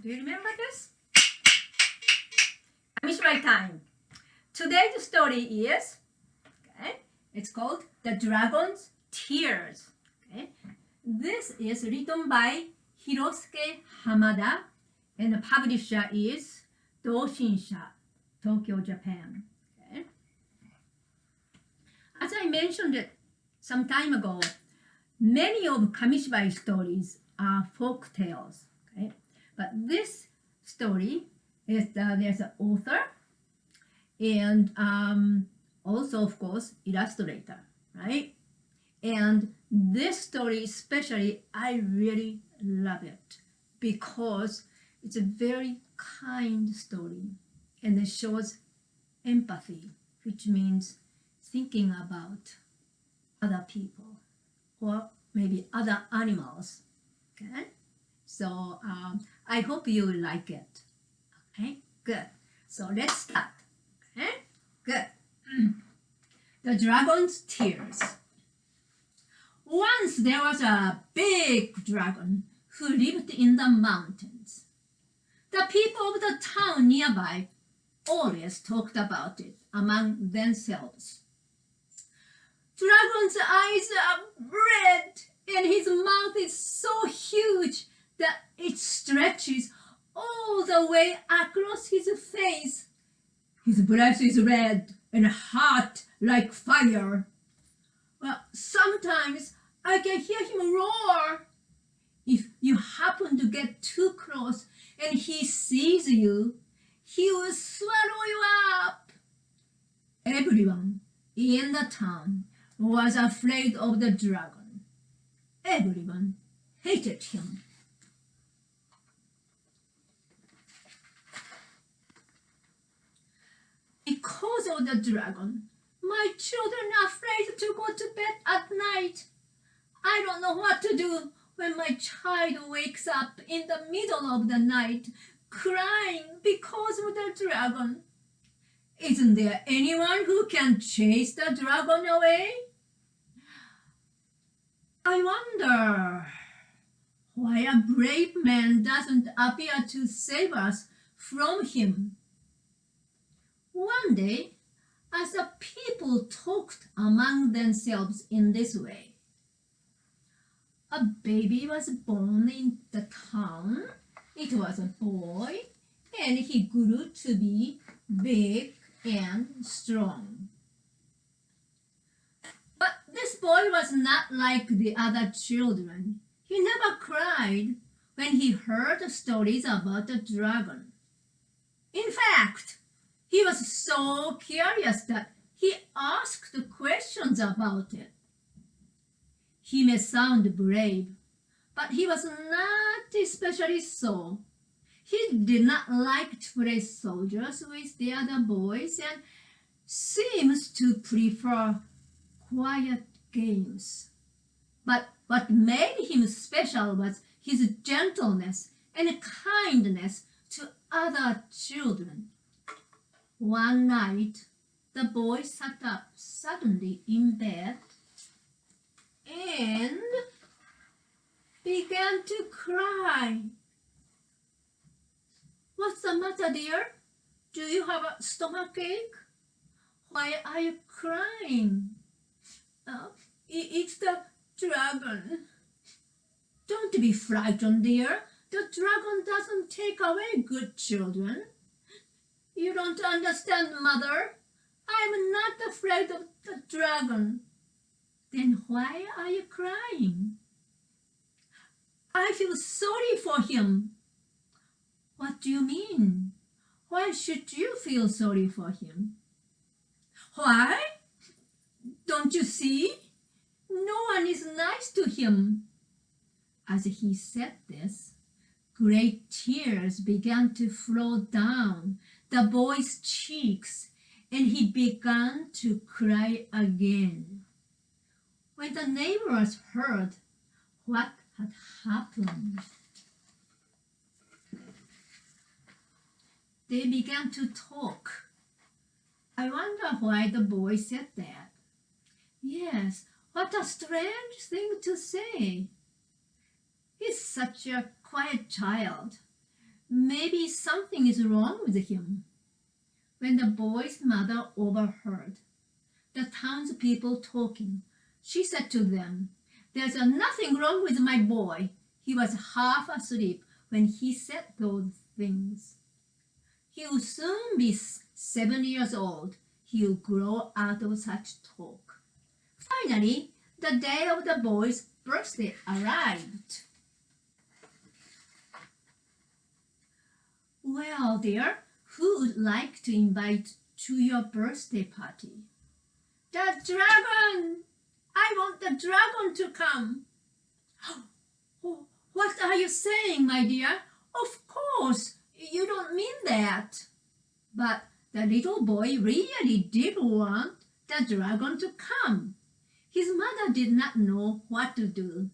do you remember this? Kamishibai time. Today's story is, it's called The Dragon's Tears. This is written by Hirosuke Hamada, and the publisher is Doshinsha, Tokyo, Japan. As I mentioned it some time ago, many of Kamishibai stories are folk tales. But this story is there's an author and also, of course, illustrator, right? And this story especially, I really love it because it's a very kind story and it shows empathy, which means thinking about other people or maybe other animals. So I hope you like it. Good. So let's start. Good. The Dragon's Tears. Once there was a big dragon who lived in the mountains. The people of the town nearby always talked about it among themselves. Dragon's eyes are red and his mouth is so huge that it stretches all the way across his face. His breath is red and hot like fire. Well, sometimes I can hear him roar. If you happen to get too close and he sees you, he will swallow you up. Everyone in the town was afraid of the dragon. Everyone hated him. Because of the dragon, my children are afraid to go to bed at night. I don't know what to do when my child wakes up in the middle of the night crying because of the dragon. Isn't there anyone who can chase the dragon away? I wonder why a brave man doesn't appear to save us from him. One day, as the people talked among themselves in this way, a baby was born in the town. It was a boy, and he grew to be big and strong. But this boy was not like the other children. He never cried when he heard the stories about the dragon. In fact, he was so curious that he asked questions about it. He may sound brave, but he was not especially so. He did not like to play soldiers with the other boys and seems to prefer quiet games. But what made him special was his gentleness and kindness to other children. One night, the boy sat up suddenly in bed and began to cry. What's the matter, dear? Do you have a stomachache? Why are you crying? It's the dragon. Don't be frightened, dear. The dragon doesn't take away good children. You don't understand, Mother. I'm not afraid of the dragon. Then why are you crying? I feel sorry for him. What do you mean? Why should you feel sorry for him? Why? Don't you see? No one is nice to him. As he said this, great tears began to flow down the boy's cheeks, and he began to cry again. When the neighbors heard what had happened, they began to talk. I wonder why the boy said that. Yes, what a strange thing to say. He's such a quiet child. Maybe something is wrong with him. When the boy's mother overheard the townspeople talking, she said to them, "There's nothing wrong with my boy. He was half asleep when he said those things. He'll soon be 7 years old. He'll grow out of such talk." Finally, the day of the boy's birthday arrived. "Well, dear, who would like to invite to your birthday party?" "The dragon! I want the dragon to come." "Oh, what are you saying, my dear? Of course, you don't mean that." But the little boy really did want the dragon to come. His mother did not know what to do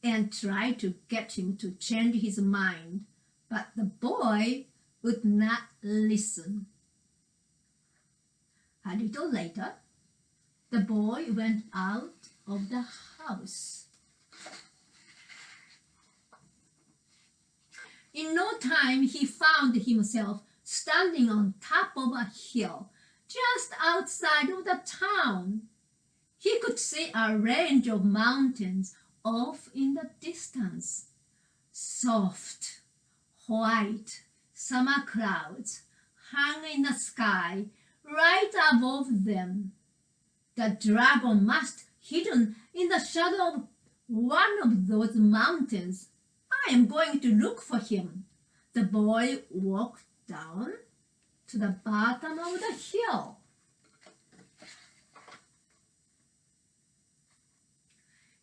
and tried to get him to change his mind, but the boy would not listen. A little later, the boy went out of the house. In no time, he found himself standing on top of a hill just outside of the town. He could see a range of mountains off in the distance. Soft, white summer clouds hung in the sky right above them. The dragon must hidden in the shadow of one of those mountains. "I am going to look for him." The boy walked down to the bottom of the hill.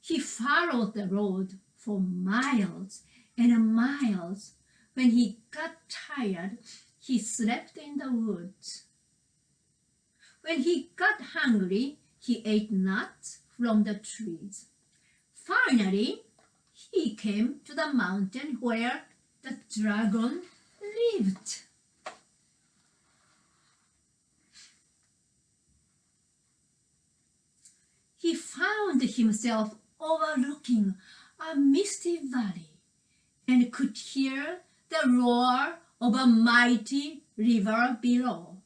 He followed the road for miles and miles. When he got tired, he slept in the woods. When he got hungry, he ate nuts from the trees. Finally, he came to the mountain where the dragon lived. He found himself overlooking a misty valley and could hear the roar of a mighty river below.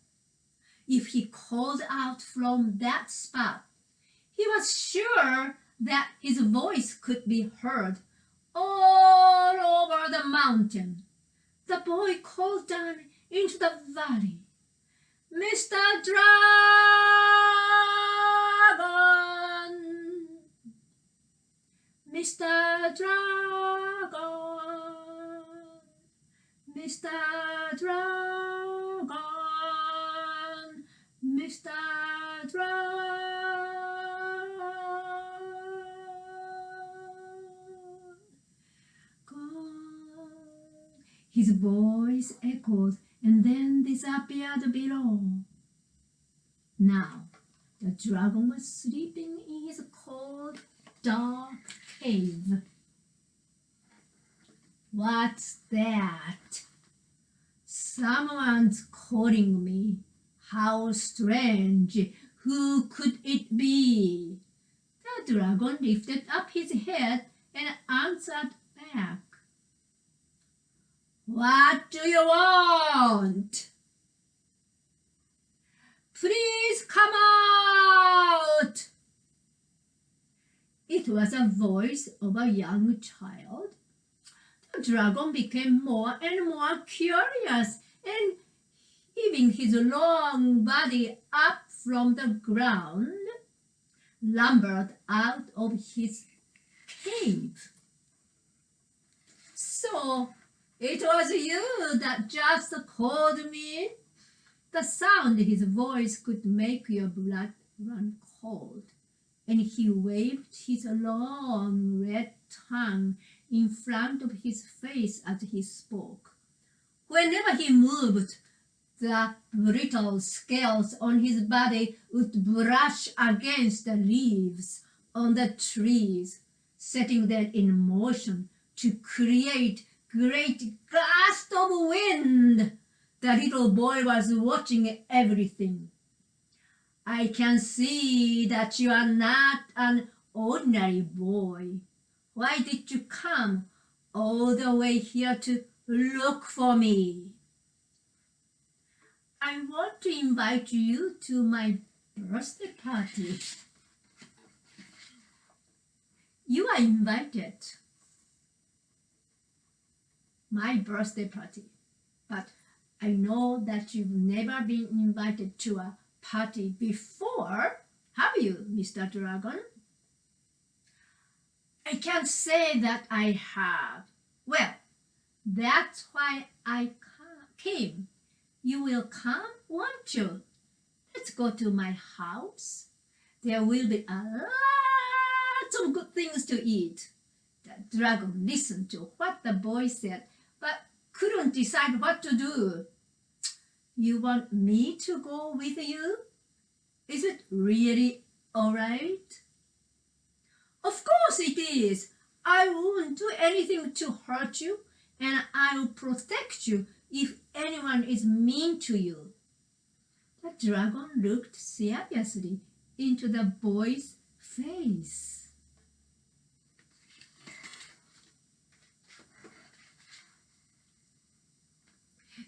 If he called out from that spot, he was sure that his voice could be heard all over the mountain. The boy called down into the valley, "Mr. Dragon! Mr. Dragon! Mr. Dragon! Mr. Dragon!" His voice echoed and then disappeared below. Now, the dragon was sleeping in his cold, dark cave. "What's that? Someone's calling me. How strange. Who could it be?" The dragon lifted up his head and answered back. "What do you want?" "Please come out." It was a voice of a young child. The dragon became more and more curious, and heaving his long body up from the ground, lumbered out of his cave. "So it was you that just called me?" The sound his voice could make your blood run cold, and he waved his long red tongue in front of his face as he spoke. Whenever he moved, the brittle scales on his body would brush against the leaves on the trees, setting them in motion to create great gusts of wind. The little boy was watching everything. "I can see that you are not an ordinary boy. Why did you come all the way here to look for me. I want to invite you to my birthday party. You are invited. My birthday party. But I know that you've never been invited to a party before. Have you, Mr. Dragon? I can't say that I have. Well, that's why I came. You will come, won't you? Let's go to my house. There will be a lot of good things to eat. The dragon listened to what the boy said, but couldn't decide what to do. You want me to go with you? Is it really all right? Of course it is. I won't do anything to hurt you, and I will protect you if anyone is mean to you. The dragon looked seriously into the boy's face.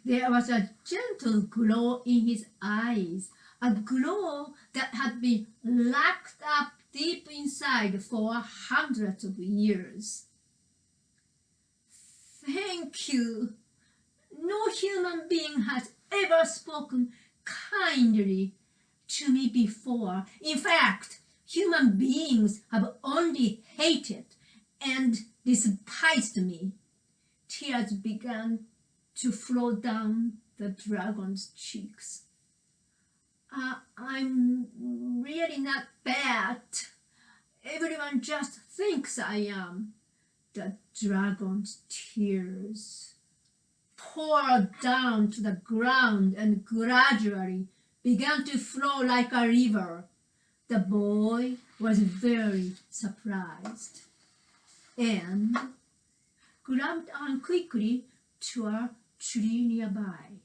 There was a gentle glow in his eyes, a glow that had been locked up deep inside for hundreds of years. Thank you. No human being has ever spoken kindly to me before. In fact, human beings have only hated and despised me. Tears began to flow down the dragon's cheeks. I'm really not bad. Everyone just thinks I am. The dragon's tears poured down to the ground and gradually began to flow like a river. The boy was very surprised and grabbed on quickly to a tree nearby.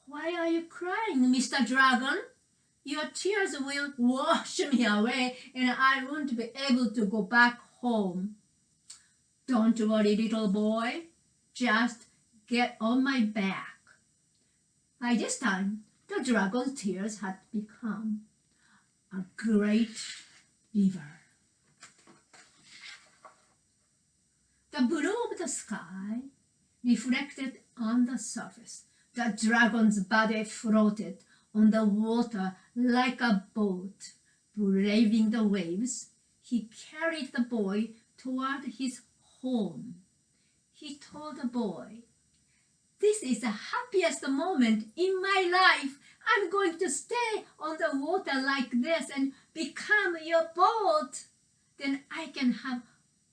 Why are you crying, Mr. Dragon? Your tears will wash me away and I won't be able to go back home. Don't worry, little boy. Just get on my back. By this time, the dragon's tears had become a great river. The blue of the sky reflected on the surface. The dragon's body floated on the water like a boat. Braving the waves, he carried the boy toward his home. He told the boy, "This is the happiest moment in my life. I'm going to stay on the water like this and become your boat. Then I can have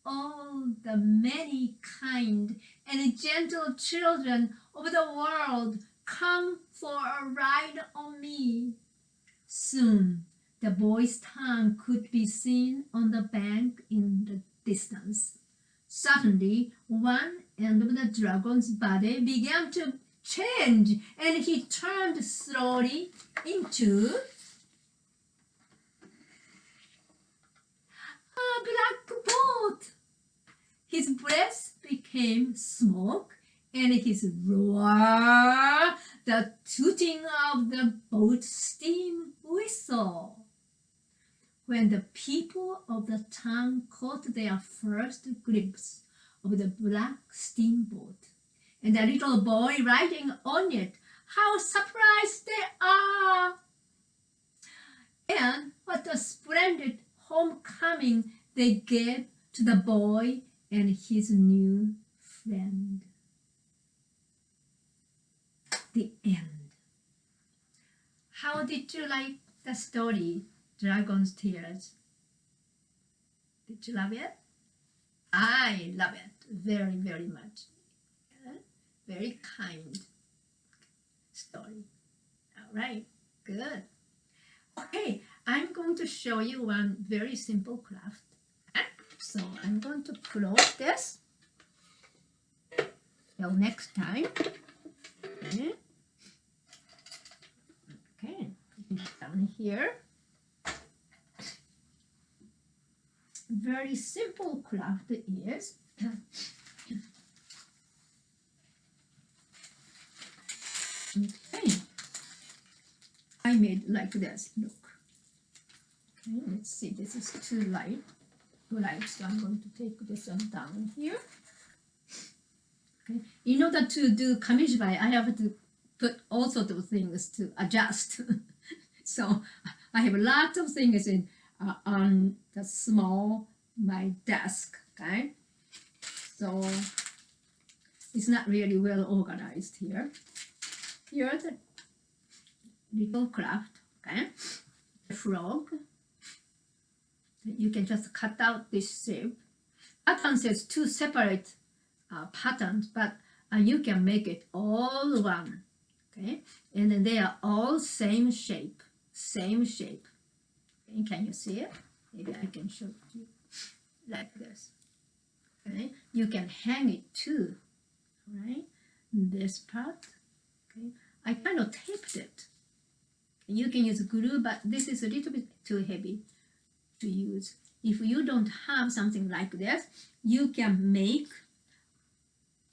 all the many kind and gentle children of the world come for a ride on me." Soon the boy's tongue could be seen on the bank in the distance. Suddenly, one end of the dragon's body began to change, and he turned slowly into a black boat. His breath became smoke, and his roar, the tooting of the boat's steam whistle. When the people of the town caught their first glimpse of the black steamboat and the little boy riding on it, how surprised they are! And what a splendid homecoming they gave to the boy and his new friend. The end. How did you like the story, Dragon's Tears? Did you love it? I love it very, very much. Very kind story. All right, good. Okay, I'm going to show you one very simple craft. So I'm going to close this till next time. Okay, put it down here. Very simple craft is Okay. I made like this. Look. Okay, let's see. This is too light. So I'm going to take this one down here. Okay. In order to do Kamishibai, I have to put all sorts of things to adjust. So I have lots of things on the small my desk. Okay, so it's not really well organized here. Here's the little craft. Okay, the frog. You can just cut out this shape. Pattern says two separate patterns, but you can make it all one. Okay, and then they are all same shape. Okay, can you see it? Maybe I can show you like this. Okay, you can hang it too. Right, this part. Okay, I kind of taped it. You can use glue, but this is a little bit too heavy to use. If you don't have something like this, you can make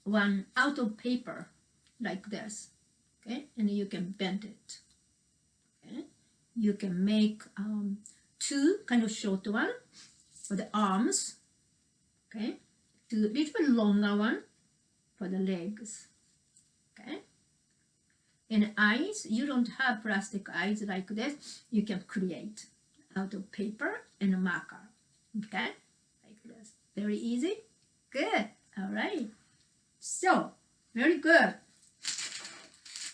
one out of paper like this. Okay, and you can bend it. Okay, you can make two kind of short one for the arms. Okay, two little bit longer one for the legs. Okay, and eyes, you don't have plastic eyes like this. You can create out of paper and a marker. Okay, like this. Very easy. Good. All right. So very good.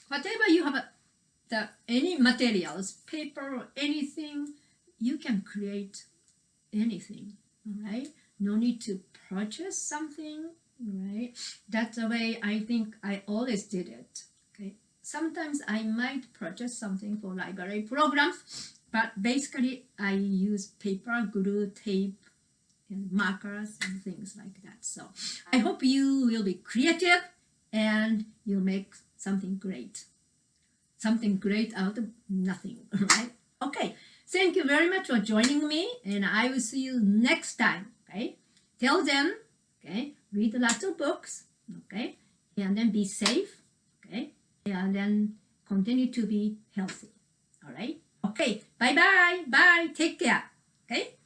Whatever you have any materials, paper or anything, you can create anything. All right. No need to purchase something. Right. That's the way I think I always did it. Okay. Sometimes I might purchase something for library programs, but basically I use paper, glue, tape, and markers and things like that. So I hope you will be creative and you'll make something great out of nothing. Right? Okay. Thank you very much for joining me, and I will see you next time. Okay. Till then, okay, read lots of books. Okay, and then be safe. Okay, and then continue to be healthy. All right. Okay. Bye bye. Bye. Take care. Okay.